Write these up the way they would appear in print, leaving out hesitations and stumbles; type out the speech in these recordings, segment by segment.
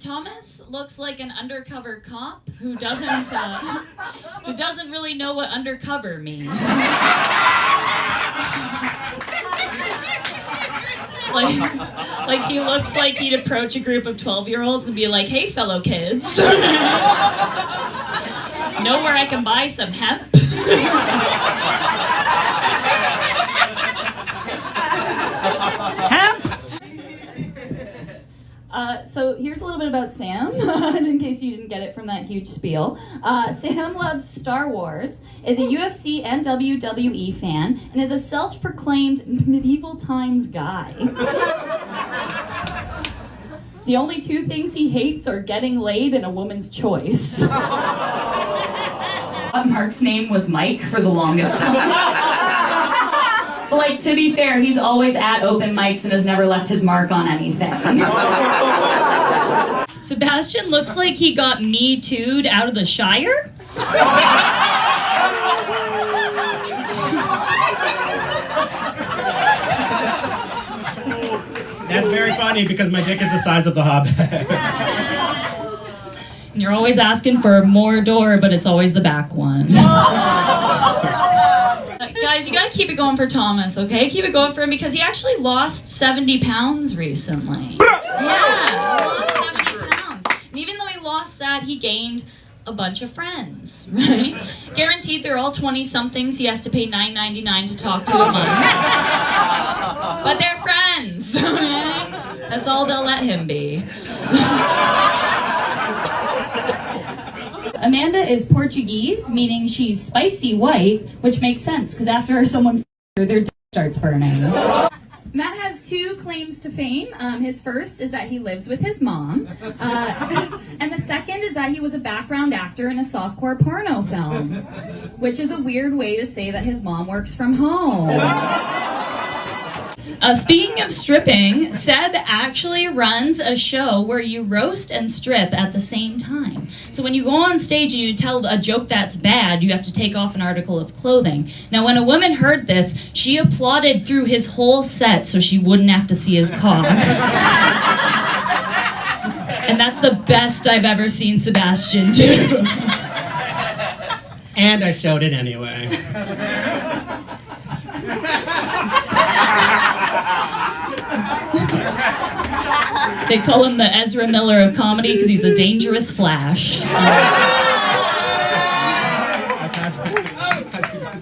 Thomas looks like an undercover cop who doesn't really know what undercover means. Like he looks like he'd approach a group of 12-year-olds and be like, "Hey, fellow kids, know where I can buy some hemp?" So here's a little bit about Sam, in case you didn't get it from that huge spiel. Sam loves Star Wars, is a UFC and WWE fan, and is a self-proclaimed medieval times guy. The only two things he hates are getting laid and a woman's choice. Mark's name was Mike for the longest time. But like, to be fair, he's always at open mics and has never left his mark on anything. Sebastian looks like he got Me Too'd out of the Shire. That's very funny because my dick is the size of the Hobbit. And you're always asking for more door, but it's always the back one. Guys, you gotta keep it going for Thomas, okay? Keep it going for him because he actually lost 70 pounds recently. Yeah, he lost 70 pounds. And even though he lost that, he gained a bunch of friends, right? Guaranteed they're all 20-somethings. He has to pay $9.99 to talk to a month. But they're friends, okay? That's all they'll let him be. Amanda is Portuguese, meaning she's spicy white, which makes sense, because after someone their dick starts burning. Matt has two claims to fame. His first is that he lives with his mom, and the second is that he was a background actor in a softcore porno film, which is a weird way to say that his mom works from home. Speaking of stripping, Seb actually runs a show where you roast and strip at the same time. So when you go on stage and you tell a joke that's bad, you have to take off an article of clothing. Now, when a woman heard this, she applauded through his whole set so she wouldn't have to see his cock. And that's the best I've ever seen Sebastian do. And I showed it anyway. They call him the Ezra Miller of comedy because he's a dangerous Flash.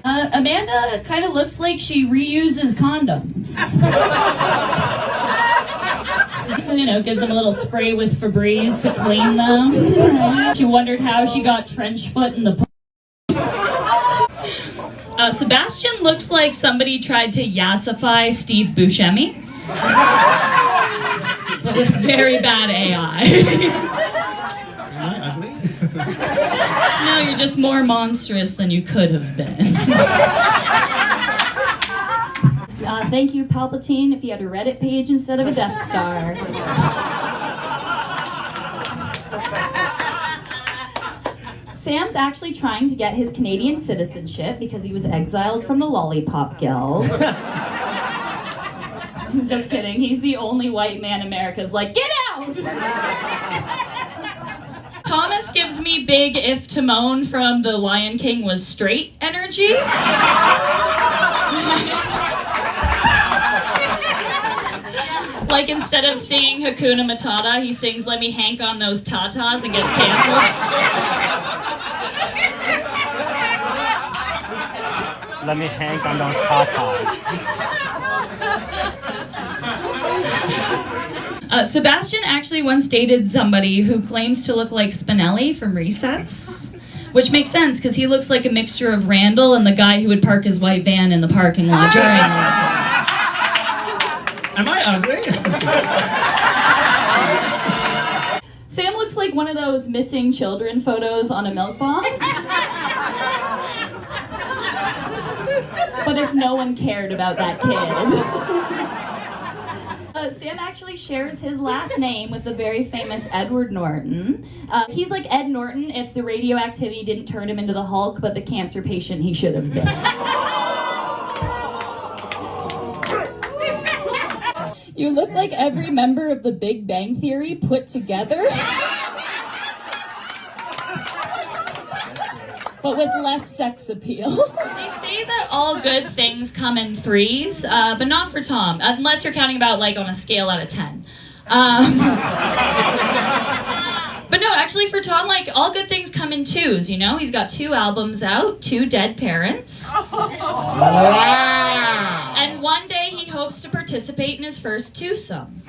Amanda kind of looks like she reuses condoms. So, you know, gives them a little spray with Febreze to clean them. She wondered how she got trench foot in the Sebastian looks like somebody tried to yassify Steve Buscemi. But with very bad AI. Am I ugly? No, you're just more monstrous than you could have been. Thank you, Palpatine, if you had a Reddit page instead of a Death Star. Sam's actually trying to get his Canadian citizenship because he was exiled from the Lollipop Guild. Just kidding. He's the only white man America's like, get out! Thomas gives me big if Timon from The Lion King was straight energy. Like instead of singing Hakuna Matata, he sings Let Me Hank on Those Tatas and gets canceled. Let me hank on those tatas. Sebastian actually once dated somebody who claims to look like Spinelli from Recess, which makes sense because he looks like a mixture of Randall and the guy who would park his white van in the parking lot during Recess. Am I ugly? Sam looks like one of those missing children photos on a milk box. But if no one cared about that kid. Sam actually shares his last name with the very famous Edward Norton. He's like Ed Norton if the radioactivity didn't turn him into the Hulk, but the cancer patient he should have been. You look like every member of the Big Bang Theory put together. But with less sex appeal. They say that all good things come in threes, but not for Tom, unless you're counting about like on a scale out of 10. But no, actually for Tom, like all good things come in twos, you know? He's got 2 albums out, 2 dead parents. Wow. And one day he hopes to participate in his first twosome.